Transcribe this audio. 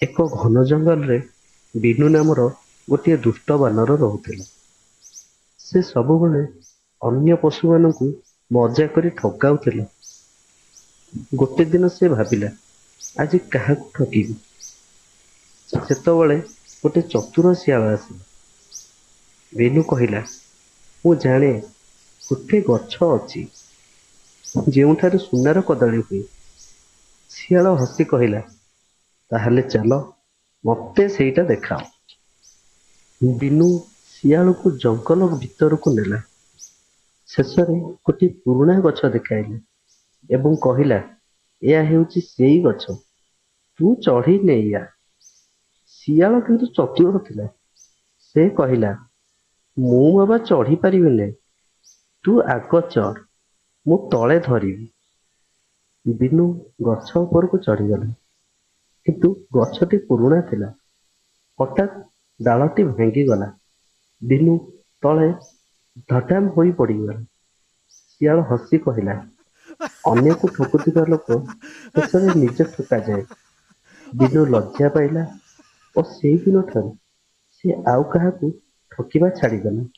ଏକ ଘନ ଜଙ୍ଗଲରେ ବିନୁ ନାମର ଗୋଟିଏ ଦୁଷ୍ଟ ବାନର ରହୁଥିଲା। ସେ ସବୁବେଳେ ଅନ୍ୟ ପଶୁମାନଙ୍କୁ ମଜା କରି ଠକାଉଥିଲା। ଗୋଟେ ଦିନ ସେ ଭାବିଲା, ଆଜି କାହାକୁ ଠକିବି। ସେତେବେଳେ ଗୋଟେ ଚତୁର ଶିଆଳ ଆସିଲା। ବିନୁ କହିଲା, ମୁଁ ଜାଣେ ଗୋଟେ ଗଛ ଅଛି ଯେଉଁଠାରେ ସୁନାର କଦଳୀ ହୁଏ। ଶିଆଳ ହସି କହିଲା, ତାହେଲେ ଚାଲ, ମତେ ସେଇଟା ଦେଖାଅ। ବିନୁ ଶିଆଳକୁ ଜଙ୍ଗଲ ଭିତରକୁ ନେଲା। ଶେଷରେ ଗୋଟିଏ ପୁରୁଣା ଗଛ ଦେଖାଇଲା ଏବଂ କହିଲା, ଏହା ହେଉଛି ସେଇ ଗଛ, ତୁ ଚଢ଼ି ନେଇଆ। ଶିଆଳ କିନ୍ତୁ ଚତୁର ଥିଲା। ସେ କହିଲା, ମୁଁ ବାବା ଚଢ଼ି ପାରିବି ନାହିଁ, ତୁ ଆଗ ଚଢ଼, ମୁଁ ତଳେ ଧରିବି। ବିନୁ ଗଛ ଉପରକୁ ଚଢ଼ିଗଲା, କିନ୍ତୁ ଗଛଟି ପୁରୁଣା ଥିଲା। ହଠାତ୍ ଡାଳଟି ଭାଙ୍ଗିଗଲା। ବିନୁ ତଳେ ଧଡାମ୍ ହୋଇ ପଡ଼ିଗଲା। ଶିଆଳ ହସି କହିଲା, ଅନ୍ୟକୁ ଠକୁଥିବା ଲୋକ ଶେଷରେ ନିଜେ ଠକାଯାଏ। ବିନୁ ଲଜ୍ଜା ପାଇଲା ଓ ସେଇ ଦିନଠାରୁ ସେ ଆଉ କାହାକୁ ଠକିବା ଛାଡ଼ିଦେଲା।